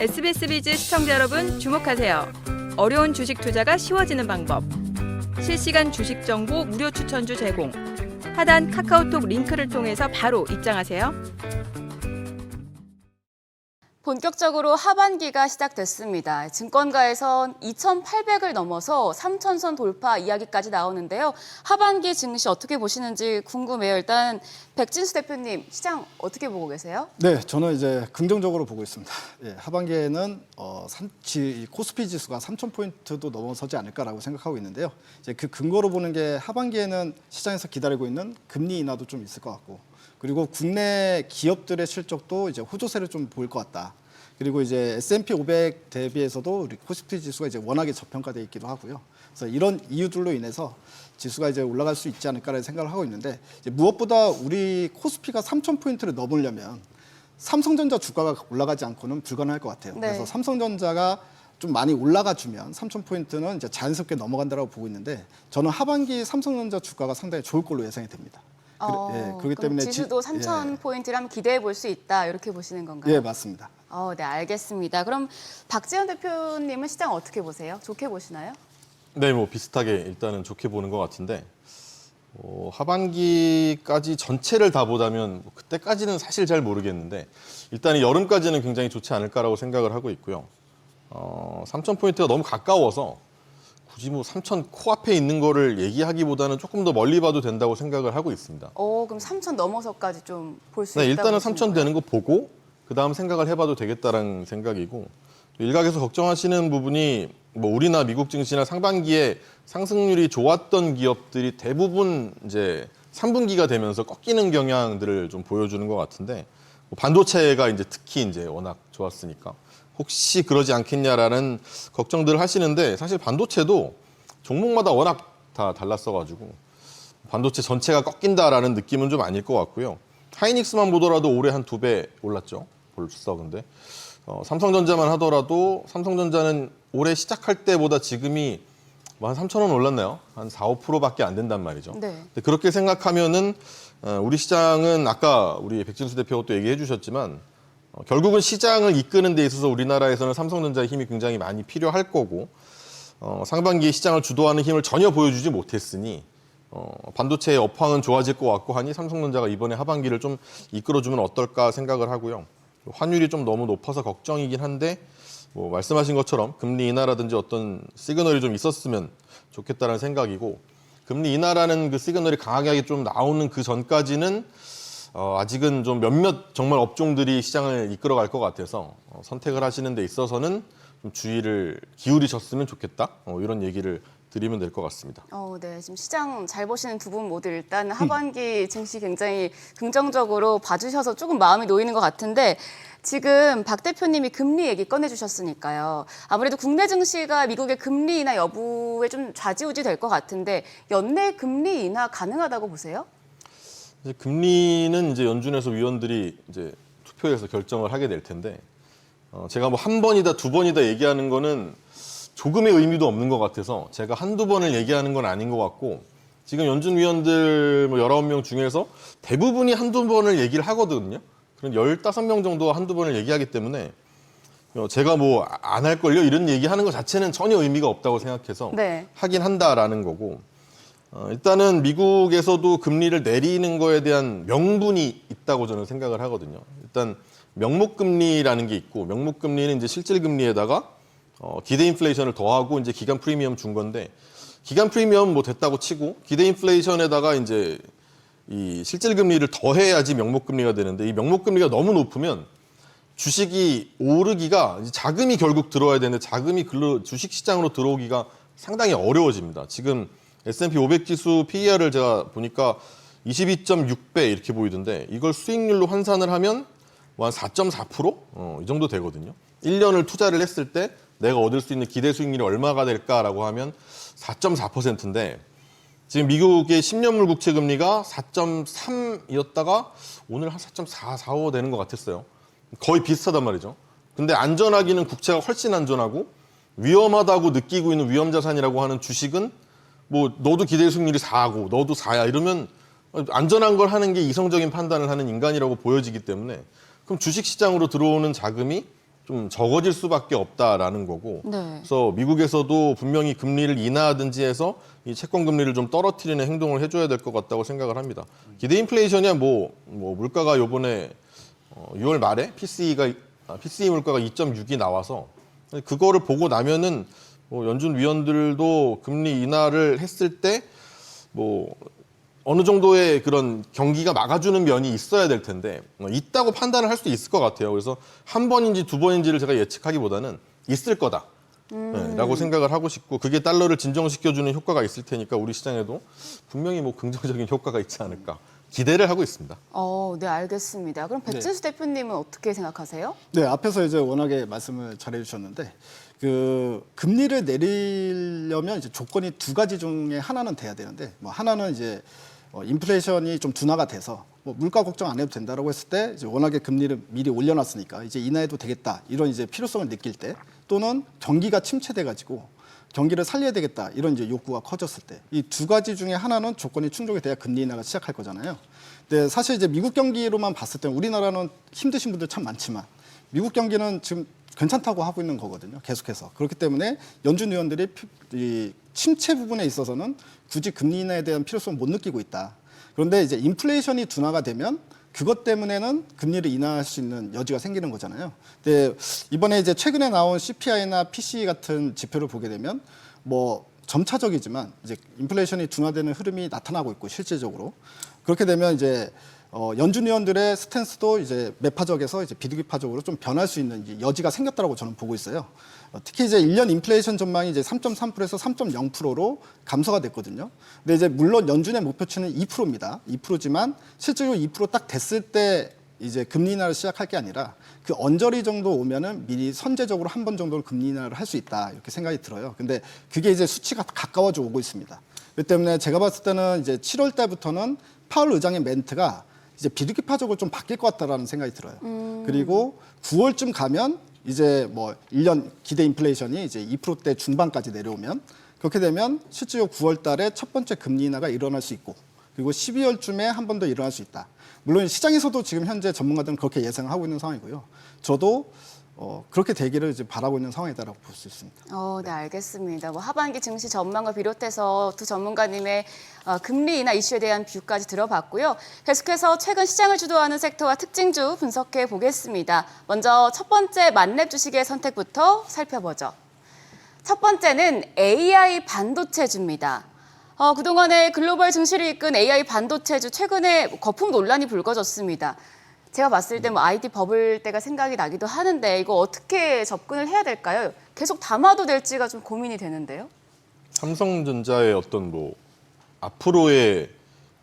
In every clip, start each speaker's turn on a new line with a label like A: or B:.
A: SBS 비즈 시청자 여러분 주목하세요. 어려운 주식 투자가 쉬워지는 방법. 실시간 주식 정보 무료 추천주 제공. 하단 카카오톡 링크를 통해서 바로 입장하세요.
B: 본격적으로 하반기가 시작됐습니다. 증권가에선 2,800을 넘어서 3,000선 돌파 이야기까지 나오는데요. 하반기 증시 어떻게 보시는지 궁금해요. 일단 백진수 대표님, 시장 어떻게 보고 계세요?
C: 네, 저는 이제 긍정적으로 보고 있습니다. 예, 하반기에는 코스피 지수가 3,000포인트도 넘어서지 않을까라고 생각하고 있는데요. 이제 그 근거로 보는 게 하반기에는 시장에서 기다리고 있는 금리 인하도 좀 있을 것 같고, 그리고 국내 기업들의 실적도 이제 호조세를 좀 보일 것 같다. 그리고 이제 S&P 500 대비해서도 우리 코스피 지수가 이제 워낙에 저평가돼 있기도 하고요. 그래서 이런 이유들로 인해서 지수가 이제 올라갈 수 있지 않을까라는 생각을 하고 있는데, 이제 무엇보다 우리 코스피가 3,000포인트를 넘으려면 삼성전자 주가가 올라가지 않고는 불가능할 것 같아요.
B: 네.
C: 그래서 삼성전자가 좀 많이 올라가 주면 3,000포인트는 이제 자연스럽게 넘어간다라고 보고 있는데, 저는 하반기 삼성전자 주가가 상당히 좋을 걸로 예상이 됩니다. 그렇기 때문에
B: 지수도 3,000포인트를 기대해 볼 수 있다, 이렇게 보시는 건가요?
C: 예, 맞습니다.
B: 네, 알겠습니다. 그럼 박지원 대표님은 시장 어떻게 보세요? 좋게 보시나요?
D: 네, 뭐 비슷하게 일단은 좋게 보는 것 같은데, 하반기까지 전체를 다 보자면 그때까지는 사실 잘 모르겠는데, 일단 이 여름까지는 굉장히 좋지 않을까라고 생각을 하고 있고요. 3,000포인트가 너무 가까워서 굳이 뭐 3,000 코앞에 있는 거를 얘기하기보다는 조금 더 멀리 봐도 된다고 생각을 하고 있습니다.
B: 그럼 3,000 넘어서까지 좀 볼 수
D: 네,
B: 있다고
D: 일단은
B: 보시는
D: 3,000
B: 거예요?
D: 되는 거 보고 그 다음 생각을 해봐도 되겠다라는 생각이고, 또 일각에서 걱정하시는 부분이 뭐 우리나 미국 증시나 상반기에 상승률이 좋았던 기업들이 대부분 이제 3분기가 되면서 꺾이는 경향들을 좀 보여주는 것 같은데, 뭐 반도체가 이제 특히 이제 워낙 좋았으니까 혹시 그러지 않겠냐라는 걱정들을 하시는데, 사실 반도체도 종목마다 워낙 다 달랐어가지고 반도체 전체가 꺾인다라는 느낌은 좀 아닐 것 같고요. 하이닉스만 보더라도 올해 한 2배 올랐죠. 벌써. 근데 삼성전자만 하더라도 삼성전자는 올해 시작할 때보다 지금이 뭐 한 3,000원 올랐나요? 한 4, 5%밖에 안 된단 말이죠.
B: 네.
D: 근데 그렇게 생각하면은 우리 시장은 아까 우리 백진수 대표가 또 얘기해 주셨지만, 결국은 시장을 이끄는 데 있어서 우리나라에서는 삼성전자의 힘이 굉장히 많이 필요할 거고, 상반기에 시장을 주도하는 힘을 전혀 보여주지 못했으니 반도체의 업황은 좋아질 것 같고 하니 삼성전자가 이번에 하반기를 좀 이끌어주면 어떨까 생각을 하고요. 환율이 좀 너무 높아서 걱정이긴 한데, 뭐 말씀하신 것처럼 금리 인하라든지 어떤 시그널이 좀 있었으면 좋겠다는 생각이고, 금리 인하라는 그 시그널이 강하게 좀 나오는 그 전까지는 아직은 좀 몇몇 정말 업종들이 시장을 이끌어갈 것 같아서 선택을 하시는 데 있어서는 좀 주의를 기울이셨으면 좋겠다, 이런 얘기를 드리면 될 것 같습니다.
B: 네, 지금 시장 잘 보시는 두 분 모두 일단 하반기 증시 굉장히 긍정적으로 봐주셔서 조금 마음이 놓이는 것 같은데, 지금 박 대표님이 금리 얘기 꺼내주셨으니까요. 아무래도 국내 증시가 미국의 금리 인하 여부에 좀 좌지우지 될 것 같은데, 연내 금리 인하 가능하다고 보세요?
D: 이제 금리는 이제 연준에서 위원들이 이제 투표해서 결정을 하게 될 텐데, 제가 뭐 한 번이다 두 번이다 얘기하는 거는 조금의 의미도 없는 것 같아서 제가 한두 번을 얘기하는 건 아닌 것 같고, 지금 연준 위원들 뭐 19명 중에서 대부분이 한두 번을 얘기를 하거든요. 그런 15명 정도가 한두 번을 얘기하기 때문에 제가 뭐 안 할걸요? 이런 얘기하는 것 자체는 전혀 의미가 없다고 생각해서
B: 네.
D: 하긴 한다라는 거고, 일단은 미국에서도 금리를 내리는 거에 대한 명분이 있다고 저는 생각을 하거든요. 일단 명목금리라는 게 있고, 명목금리는 이제 실질금리에다가 기대 인플레이션을 더하고 이제 기간 프리미엄 준 건데, 기간 프리미엄 뭐 됐다고 치고 기대 인플레이션에다가 이제 이 실질금리를 더해야지 명목금리가 되는데, 이 명목금리가 너무 높으면 주식이 오르기가, 자금이 결국 들어와야 되는데 자금이 주식시장으로 들어오기가 상당히 어려워집니다. 지금 S&P 500 지수 PER을 제가 보니까 22.6배 이렇게 보이던데, 이걸 수익률로 환산을 하면 뭐 한 4.4%? 이 정도 되거든요. 1년을 투자를 했을 때 내가 얻을 수 있는 기대 수익률이 얼마가 될까라고 하면 4.4%인데, 지금 미국의 10년물 국채 금리가 4.3이었다가 오늘 한 4.4, 45 되는 것 같았어요. 거의 비슷하단 말이죠. 근데 안전하기는 국채가 훨씬 안전하고, 위험하다고 느끼고 있는 위험자산이라고 하는 주식은 뭐 너도 기대 수익률이 4고 너도 4야 이러면 안전한 걸 하는 게 이성적인 판단을 하는 인간이라고 보여지기 때문에, 그럼 주식시장으로 들어오는 자금이 좀 적어질 수밖에 없다라는 거고.
B: 네.
D: 그래서 미국에서도 분명히 금리를 인하하든지 해서 이 채권 금리를 좀 떨어뜨리는 행동을 해줘야 될 것 같다고 생각을 합니다. 기대 인플레이션이야 뭐 물가가 요번에 6월 말에 PCE 물가가 2.6이 나와서 그거를 보고 나면은 뭐 연준 위원들도 금리 인하를 했을 때 뭐 어느 정도의 그런 경기가 막아주는 면이 있어야 될 텐데 있다고 판단을 할 수도 있을 것 같아요. 그래서 한 번인지 두 번인지를 제가 예측하기보다는 있을 거다. 네, 라고 생각을 하고 싶고 그게 달러를 진정시켜주는 효과가 있을 테니까 우리 시장에도 분명히 뭐 긍정적인 효과가 있지 않을까 기대를 하고 있습니다.
B: 네, 알겠습니다. 그럼 백진수 대표님은 어떻게 생각하세요?
C: 네, 앞에서 이제 워낙에 말씀을 잘해주셨는데 그 금리를 내리려면 이제 조건이 두 가지 중에 하나는 돼야 되는데 뭐 하나는 이제 인플레이션이 좀 둔화가 돼서 뭐 물가 걱정 안 해도 된다라고 했을 때 이제 워낙에 금리를 미리 올려놨으니까 이제 인하해도 되겠다 이런 이제 필요성을 느낄 때 또는 경기가 침체돼가지고 경기를 살려야 되겠다 이런 이제 욕구가 커졌을 때 이 두 가지 중에 하나는 조건이 충족이 돼야 금리 인하가 시작할 거잖아요. 근데 사실 이제 미국 경기로만 봤을 때 우리나라는 힘드신 분들 참 많지만 미국 경기는 지금 괜찮다고 하고 있는 거거든요. 계속해서. 그렇기 때문에 연준 위원들이 이 침체 부분에 있어서는 굳이 금리 인하에 대한 필요성을 못 느끼고 있다. 그런데 이제 인플레이션이 둔화가 되면 그것 때문에는 금리를 인하할 수 있는 여지가 생기는 거잖아요. 근데 이번에 이제 최근에 나온 CPI나 PCE 같은 지표를 보게 되면 뭐 점차적이지만 이제 인플레이션이 둔화되는 흐름이 나타나고 있고 실질적으로 그렇게 되면 이제 연준 위원들의 스탠스도 이제 매파적에서 이제 비둘기파적으로 좀 변할 수 있는 이제 여지가 생겼다고 저는 보고 있어요. 특히 이제 1년 인플레이션 전망이 이제 3.3%에서 3.0%로 감소가 됐거든요. 근데 이제 물론 연준의 목표치는 2%입니다. 2%지만 실제로 2%딱 됐을 때 이제 금리 인하를 시작할 게 아니라 그 언저리 정도 오면은 미리 선제적으로 한 번 정도는 금리 인하를 할 수 있다 이렇게 생각이 들어요. 근데 그게 이제 수치가 가까워져 오고 있습니다. 그렇기 때문에 제가 봤을 때는 이제 7월 달부터는 파월 의장의 멘트가 이제 비둘기파적으로 좀 바뀔 것 같다라는 생각이 들어요. 그리고 9월쯤 가면 이제 뭐 1년 기대 인플레이션이 이제 2%대 중반까지 내려오면 그렇게 되면 실제로 9월 달에 첫 번째 금리 인하가 일어날 수 있고 그리고 12월쯤에 한 번 더 일어날 수 있다. 물론 시장에서도 지금 현재 전문가들은 그렇게 예상하고 있는 상황이고요. 저도 그렇게 되기를 이제 바라고 있는 상황이다라고 볼 수 있습니다.
B: 네, 알겠습니다. 뭐 하반기 증시 전망을 비롯해서 두 전문가님의 금리 인하 이슈에 대한 뷰까지 들어봤고요. 계속해서 최근 시장을 주도하는 섹터와 특징주 분석해 보겠습니다. 먼저 첫 번째 만렙 주식의 선택부터 살펴보죠. 첫 번째는 AI 반도체주입니다. 그동안에 글로벌 증시를 이끈 AI 반도체주 최근에 거품 논란이 불거졌습니다. 제가 봤을 때 뭐 IT 버블 때가 생각이 나기도 하는데 이거 어떻게 접근을 해야 될까요? 계속 담아도 될지가 좀 고민이 되는데요.
D: 삼성전자의 어떤 뭐 앞으로의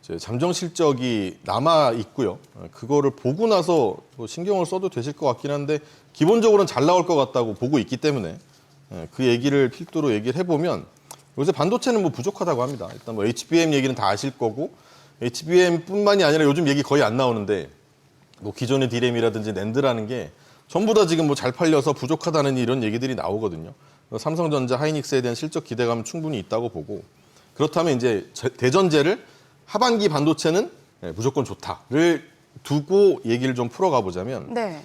D: 이제 잠정 실적이 남아 있고요. 그거를 보고 나서 뭐 신경을 써도 되실 것 같긴 한데 기본적으로는 잘 나올 것 같다고 보고 있기 때문에 그 얘기를 필두로 얘기를 해보면 요새 반도체는 뭐 부족하다고 합니다. 일단 뭐 HBM 얘기는 다 아실 거고 HBM뿐만이 아니라 요즘 얘기 거의 안 나오는데 뭐 기존의 디램이라든지 낸드라는 게 전부 다 지금 뭐 잘 팔려서 부족하다는 이런 얘기들이 나오거든요. 삼성전자, 하이닉스에 대한 실적 기대감은 충분히 있다고 보고 그렇다면 이제 대전제를 하반기 반도체는 무조건 좋다를 두고 얘기를 좀 풀어가 보자면
B: 네.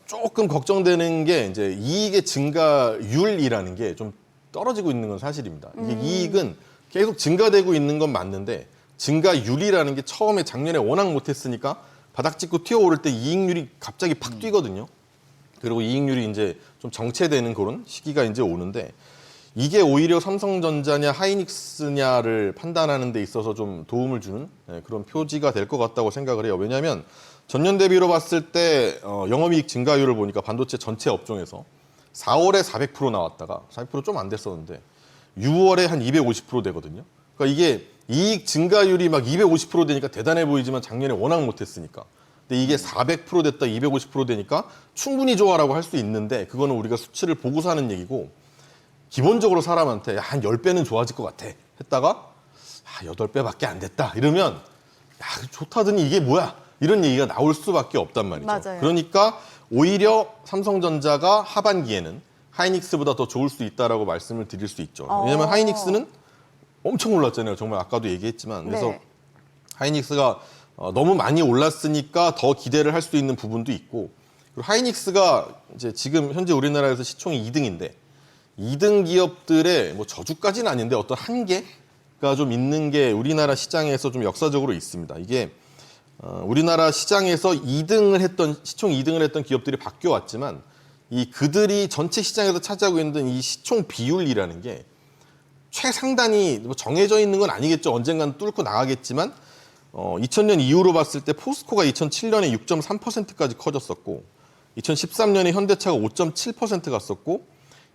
D: 조금 걱정되는 게 이제 이익의 증가율이라는 게 좀 떨어지고 있는 건 사실입니다. 이게 이익은 계속 증가되고 있는 건 맞는데 증가율이라는 게 처음에 작년에 워낙 못했으니까 바닥 찍고 튀어오를 때 이익률이 갑자기 팍 뛰거든요. 그리고 이익률이 이제 좀 정체되는 그런 시기가 이제 오는데 이게 오히려 삼성전자냐 하이닉스냐를 판단하는 데 있어서 좀 도움을 주는 그런 표지가 될 것 같다고 생각을 해요. 왜냐하면 전년 대비로 봤을 때 영업이익 증가율을 보니까 반도체 전체 업종에서 4월에 400% 나왔다가 400% 좀 안 됐었는데 6월에 한 250% 되거든요. 그러니까 이게 이익 증가율이 막 250% 되니까 대단해 보이지만 작년에 워낙 못했으니까. 근데 이게 400% 됐다 250% 되니까 충분히 좋아라고 할 수 있는데 그거는 우리가 수치를 보고 사는 얘기고 기본적으로 사람한테 한 10배는 좋아질 것 같아 했다가 8배밖에 안 됐다 이러면 좋다더니 이게 뭐야 이런 얘기가 나올 수밖에 없단 말이죠.
B: 맞아요.
D: 그러니까 오히려 삼성전자가 하반기에는 하이닉스보다 더 좋을 수 있다라고 말씀을 드릴 수 있죠. 왜냐하면 하이닉스는 엄청 올랐잖아요. 정말 아까도 얘기했지만 그래서
B: 네.
D: 하이닉스가 너무 많이 올랐으니까 더 기대를 할 수 있는 부분도 있고 그리고 하이닉스가 이제 지금 현재 우리나라에서 시총이 2등인데 2등 기업들의 뭐 저주까지는 아닌데 어떤 한계가 좀 있는 게 우리나라 시장에서 좀 역사적으로 있습니다. 이게 우리나라 시장에서 2등을 했던 시총 2등을 했던 기업들이 바뀌어 왔지만 이 그들이 전체 시장에서 차지하고 있는 이 시총 비율이라는 게 최상단이 뭐 정해져 있는 건 아니겠죠. 언젠간 뚫고 나가겠지만 2000년 이후로 봤을 때 포스코가 2007년에 6.3%까지 커졌었고 2013년에 현대차가 5.7% 갔었고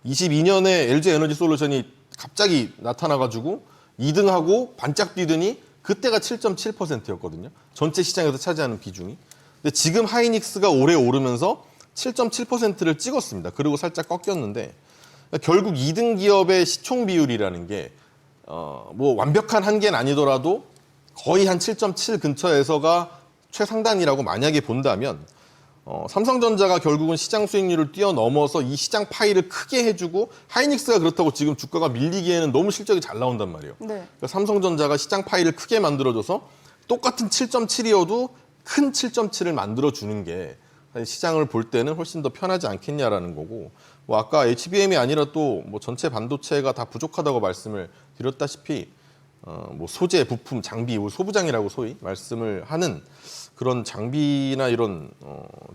D: 22년에 LG에너지솔루션이 갑자기 나타나가지고 2등하고 반짝 뛰더니 그때가 7.7%였거든요. 전체 시장에서 차지하는 비중이. 근데 지금 하이닉스가 올해 오르면서 7.7%를 찍었습니다. 그리고 살짝 꺾였는데 결국 2등 기업의 시총 비율이라는 게 뭐 완벽한 한계는 아니더라도 거의 한 7.7 근처에서가 최상단이라고 만약에 본다면 삼성전자가 결국은 시장 수익률을 뛰어넘어서 이 시장 파이를 크게 해주고 하이닉스가 그렇다고 지금 주가가 밀리기에는 너무 실적이 잘 나온단 말이에요.
B: 네.
D: 그러니까 삼성전자가 시장 파이를 크게 만들어줘서 똑같은 7.7이어도 큰 7.7을 만들어주는 게 시장을 볼 때는 훨씬 더 편하지 않겠냐라는 거고 뭐 아까 HBM이 아니라 또 뭐 전체 반도체가 다 부족하다고 말씀을 드렸다시피 뭐 소재, 부품, 장비, 소부장이라고 소위 말씀을 하는 그런 장비나 이런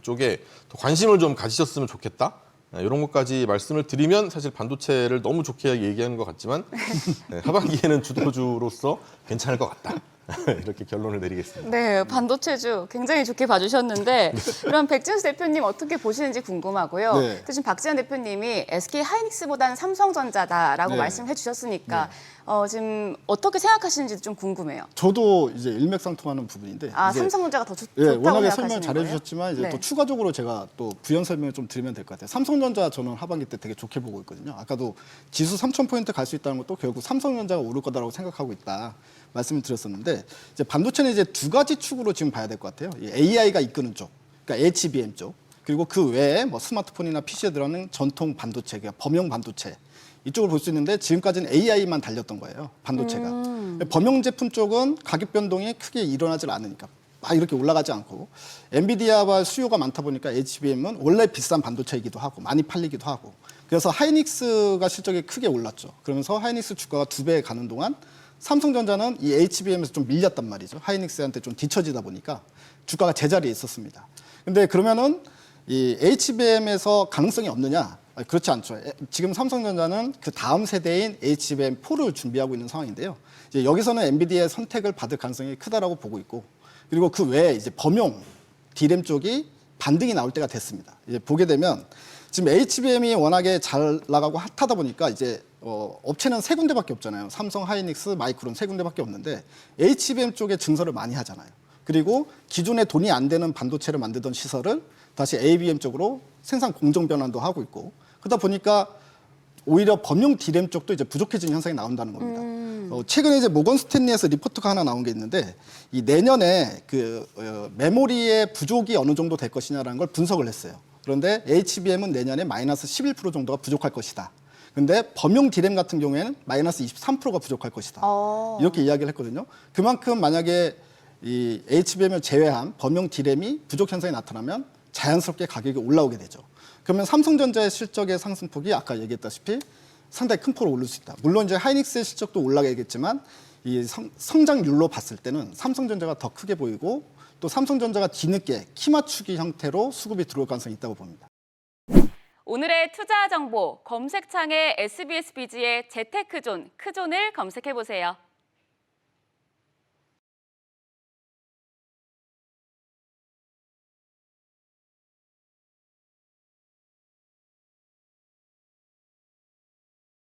D: 쪽에 더 관심을 좀 가지셨으면 좋겠다. 이런 것까지 말씀을 드리면 사실 반도체를 너무 좋게 얘기하는 것 같지만 하반기에는 주도주로서 괜찮을 것 같다. 이렇게 결론을 내리겠습니다.
B: 네, 반도체주 굉장히 좋게 봐주셨는데 그럼 백진수 대표님 어떻게 보시는지 궁금하고요.
C: 네.
B: 지금 박지현 대표님이 SK 하이닉스보다는 삼성전자다라고
C: 네.
B: 말씀해 주셨으니까 지금 어떻게 생각하시는지 좀 궁금해요.
C: 저도 이제 일맥상통하는 부분인데
B: 아,
C: 이제
B: 삼성전자가 더 좋다고
C: 예, 워낙에 설명
B: 생각하시는
C: 잘
B: 거예요?
C: 해주셨지만 이제
B: 네.
C: 또 추가적으로 제가 또 부연 설명을 좀 드리면 될 것 같아요. 삼성전자 저는 하반기 때 되게 좋게 보고 있거든요. 아까도 지수 3,000포인트 갈 수 있다는 것도 결국 삼성전자가 오를 거다라고 생각하고 있다 말씀을 드렸었는데 이제 반도체는 이제 두 가지 축으로 지금 봐야 될 것 같아요. 이 AI가 이끄는 쪽, 그러니까 HBM 쪽, 그리고 그 외에 뭐 스마트폰이나 PC에 들어가는 전통 반도체, 그러니까 범용 반도체 이쪽을 볼 수 있는데 지금까지는 AI만 달렸던 거예요. 반도체가. 범용 제품 쪽은 가격 변동이 크게 일어나질 않으니까 막 이렇게 올라가지 않고 엔비디아와 수요가 많다 보니까 HBM은 원래 비싼 반도체이기도 하고 많이 팔리기도 하고 그래서 하이닉스가 실적이 크게 올랐죠. 그러면서 하이닉스 주가가 2배 가는 동안 삼성전자는 이 HBM에서 좀 밀렸단 말이죠. 하이닉스한테 좀 뒤처지다 보니까 주가가 제자리에 있었습니다. 근데 그러면은 이 HBM에서 가능성이 없느냐? 그렇지 않죠. 지금 삼성전자는 그 다음 세대인 HBM4를 준비하고 있는 상황인데요. 이제 여기서는 엔비디아의 선택을 받을 가능성이 크다라고 보고 있고, 그리고 그 외에 이제 범용 D램 쪽이 반등이 나올 때가 됐습니다. 이제 보게 되면 지금 HBM이 워낙에 잘 나가고 핫하다 보니까 이제 업체는 세 군데밖에 없잖아요. 삼성, 하이닉스, 마이크론 세 군데밖에 없는데 HBM 쪽에 증설을 많이 하잖아요. 그리고 기존에 돈이 안 되는 반도체를 만들던 시설을 다시 ABM 쪽으로 생산 공정 변환도 하고 있고 그러다 보니까 오히려 범용 D램 쪽도 이제 부족해지는 현상이 나온다는 겁니다. 최근에 이제 모건 스탠리에서 리포트가 하나 나온 게 있는데 이 내년에 그 메모리의 부족이 어느 정도 될 것이냐라는 걸 분석을 했어요. 그런데 HBM은 내년에 마이너스 11% 정도가 부족할 것이다. 근데 범용 D램 같은 경우에는 마이너스 23%가 부족할 것이다. 이렇게 이야기를 했거든요. 그만큼 만약에 이 HBM을 제외한 범용 D램이 부족 현상이 나타나면 자연스럽게 가격이 올라오게 되죠. 그러면 삼성전자의 실적의 상승폭이 아까 얘기했다시피 상당히 큰 폭으로 오를 수 있다. 물론 이제 하이닉스의 실적도 올라가겠지만 이 성장률로 봤을 때는 삼성전자가 더 크게 보이고 또 삼성전자가 뒤늦게 키 맞추기 형태로 수급이 들어올 가능성이 있다고 봅니다.
B: 오늘의 투자 정보 검색창에 SBS 비즈의 재테크존, 크존을 검색해 보세요.